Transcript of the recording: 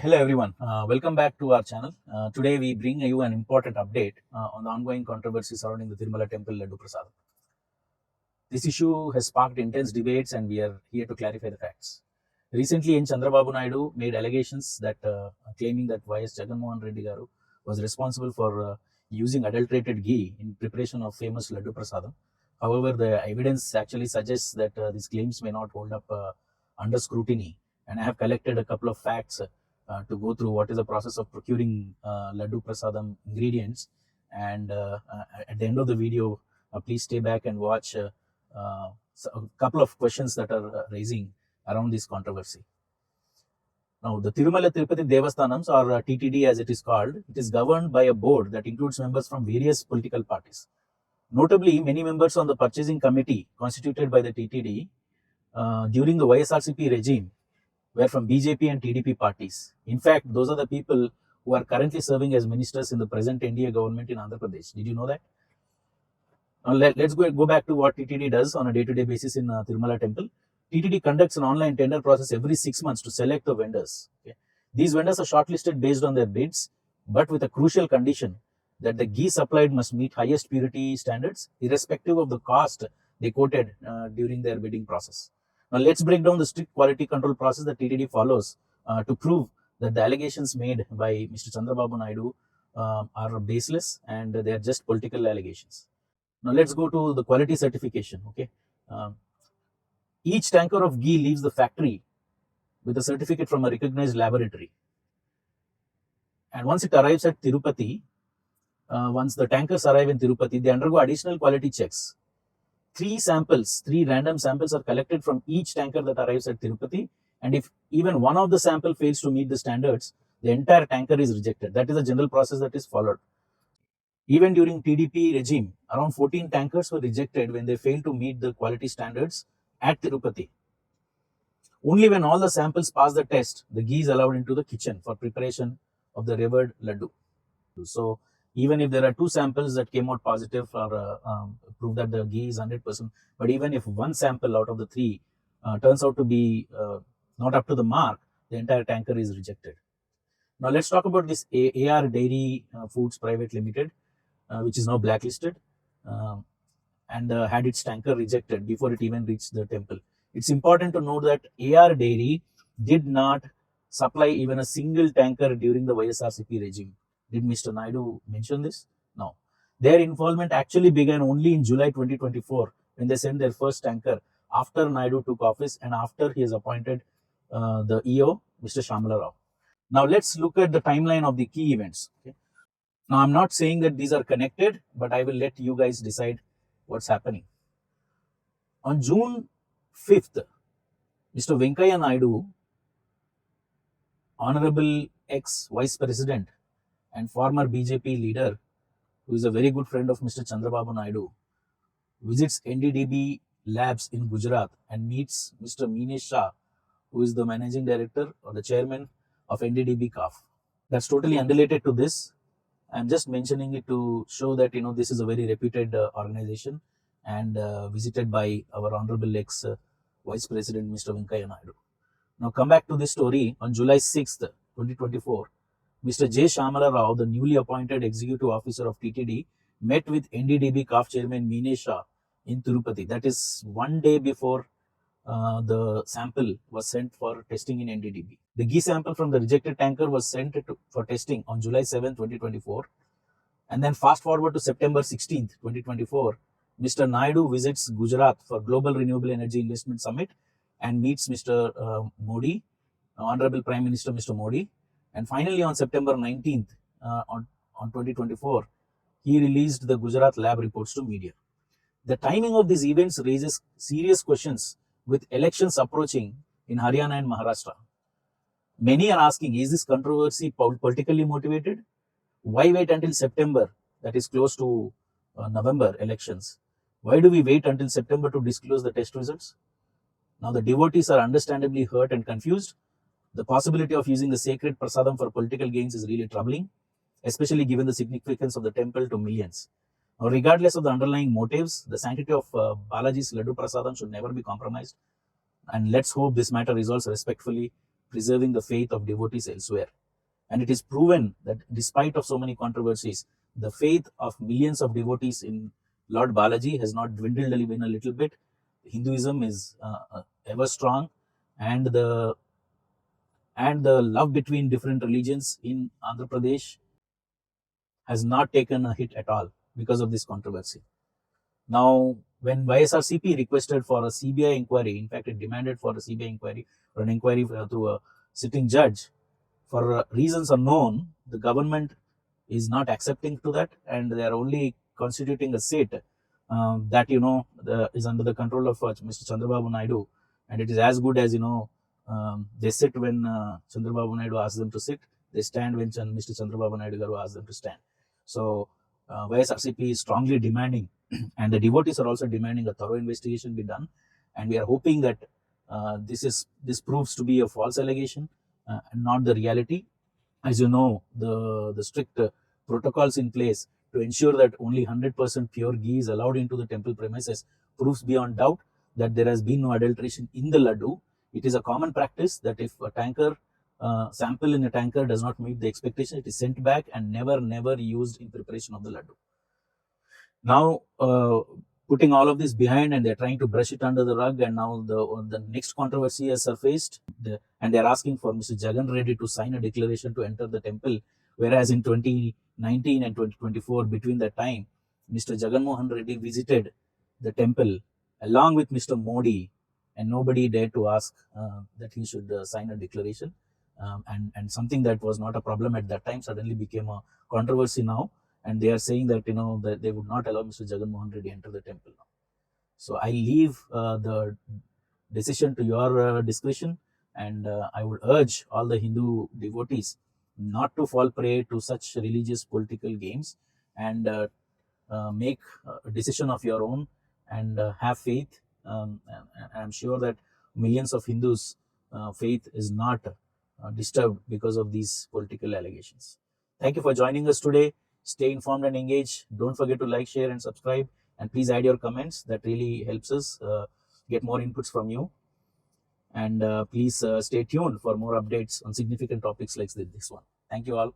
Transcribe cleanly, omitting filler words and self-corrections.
Hello everyone, welcome back to our channel. Today we bring you an important update on the ongoing controversy surrounding the Tirumala temple Laddu Prasad. This issue has sparked intense debates and we are here to clarify the facts. Recently, Chandrababu Naidu made allegations that claiming that Y.S. Jaganmohan Reddy Garu was responsible for using adulterated ghee in preparation of famous Laddu Prasadam. However, the evidence actually suggests that these claims may not hold up under scrutiny, and I have collected a couple of facts to go through what is the process of procuring Laddu Prasadam ingredients. And at the end of the video, please stay back and watch a couple of questions that are raising around this controversy. Now, the Tirumala Tirupati Devasthanams, or TTD as it is called, it is governed by a board that includes members from various political parties. Notably, many members on the purchasing committee constituted by the TTD during the YSRCP regime were from BJP and TDP parties. In fact, those are the people who are currently serving as ministers in the present NDA government in Andhra Pradesh. Did you know that? Now let's go back to what TTD does on a day-to-day basis in Tirumala temple. TTD conducts an online tender process every 6 months to select the vendors. Okay? These vendors are shortlisted based on their bids, but with a crucial condition that the ghee supplied must meet highest purity standards, irrespective of the cost they quoted during their bidding process. Now let's break down the strict quality control process that TTD follows to prove that the allegations made by Mr. Chandrababu Naidu are baseless and they are just political allegations. Now let's go to the quality certification. Okay, each tanker of ghee leaves the factory with a certificate from a recognized laboratory, and once it arrives at Tirupati, once the tankers arrive in Tirupati, they undergo additional quality checks. Three random samples are collected from each tanker that arrives at Tirupati, and if even one of the sample fails to meet the standards, the entire tanker is rejected. That is the general process that is followed. Even during TDP regime, around 14 tankers were rejected when they failed to meet the quality standards at Tirupati. Only when all the samples pass the test, the ghee is allowed into the kitchen for preparation of the revered laddu. So even if there are two samples that came out positive or prove that the ghee is 100%, but even if one sample out of the three turns out to be not up to the mark, the entire tanker is rejected. Now let's talk about this AR Dairy Foods Private Limited, which is now blacklisted and had its tanker rejected before it even reached the temple. It's important to note that AR Dairy did not supply even a single tanker during the YSRCP regime. Did Mr. Naidu mention this? No. Their involvement actually began only in July 2024 when they sent their first tanker after Naidu took office and after he has appointed the EO, Mr. Shamala Rao. Now let's look at the timeline of the key events. Okay? Now I'm not saying that these are connected, but I will let you guys decide what's happening. On June 5th, Mr. Venkaiah Naidu, Honorable ex-Vice President and former BJP leader, who is a very good friend of Mr. Chandrababu Naidu, visits NDDB labs in Gujarat and meets Mr. Minesh Shah, who is the managing director or the chairman of NDDB CAF. That's totally unrelated to this. I'm just mentioning it to show that this is a very reputed organization and visited by our Honorable ex-Vice President Mr. Venkaiah Naidu. Now come back to this story. On July 6th, 2024, Mr. J. Shamala Rao, the newly appointed executive officer of TTD, met with NDDB CAF chairman Minesh Shah in Tirupati. That is one day before the sample was sent for testing in NDDB. The ghee sample from the rejected tanker was sent for testing on July 7, 2024. And then fast forward to September 16, 2024, Mr. Naidu visits Gujarat for Global Renewable Energy Investment Summit and meets Mr. Modi, Honorable Prime Minister Mr. Modi. And finally, on September 19th, on 2024, he released the Gujarat lab reports to media. The timing of these events raises serious questions with elections approaching in Haryana and Maharashtra. Many are asking, is this controversy politically motivated? Why wait until September, that is close to November elections? Why do we wait until September to disclose the test results? Now the devotees are understandably hurt and confused. The possibility of using the sacred prasadam for political gains is really troubling, especially given the significance of the temple to millions. Now, regardless of the underlying motives, the sanctity of Balaji's Laddu Prasadam should never be compromised. And let's hope this matter resolves respectfully, preserving the faith of devotees elsewhere. And it is proven that despite of so many controversies, the faith of millions of devotees in Lord Balaji has not dwindled even a little bit. Hinduism is ever strong, and the love between different religions in Andhra Pradesh has not taken a hit at all because of this controversy. Now, when YSRCP requested for a CBI inquiry, in fact, it demanded for a CBI inquiry or an inquiry through a sitting judge, for reasons unknown, the government is not accepting to that, and they are only constituting a seat that is under the control of Mr. Chandrababu Naidu, and it is as good as they sit when Chandrababu Naidu asks them to sit, they stand when Mr. Chandrababu Naidu garu asks them to stand. So YSRCP is strongly demanding, and the devotees are also demanding a thorough investigation be done, and we are hoping that this proves to be a false allegation and not the reality. As you know, the strict protocols in place to ensure that only 100% pure ghee is allowed into the temple premises proves beyond doubt that there has been no adulteration in the laddu. It is a common practice that if a tanker sample in a tanker does not meet the expectation, it is sent back and never used in preparation of the laddu. Now, putting all of this behind, and they're trying to brush it under the rug, and now the next controversy has surfaced, and they're asking for Mr. Jagan Reddy to sign a declaration to enter the temple, whereas in 2019 and 2024, between that time, Mr. Jagan Mohan Reddy visited the temple along with Mr. Modi, and nobody dared to ask that he should sign a declaration, and something that was not a problem at that time suddenly became a controversy now. And they are saying that that they would not allow Mr. Jagan Mohan Reddy enter the temple now. So I leave the decision to your discretion, and I would urge all the Hindu devotees not to fall prey to such religious political games, and make a decision of your own, and have faith. And I'm sure that millions of Hindus' faith is not disturbed because of these political allegations. Thank you for joining us today. Stay informed and engaged. Don't forget to like, share, and subscribe. And please add your comments. That really helps us get more inputs from you. And please stay tuned for more updates on significant topics like this one. Thank you all.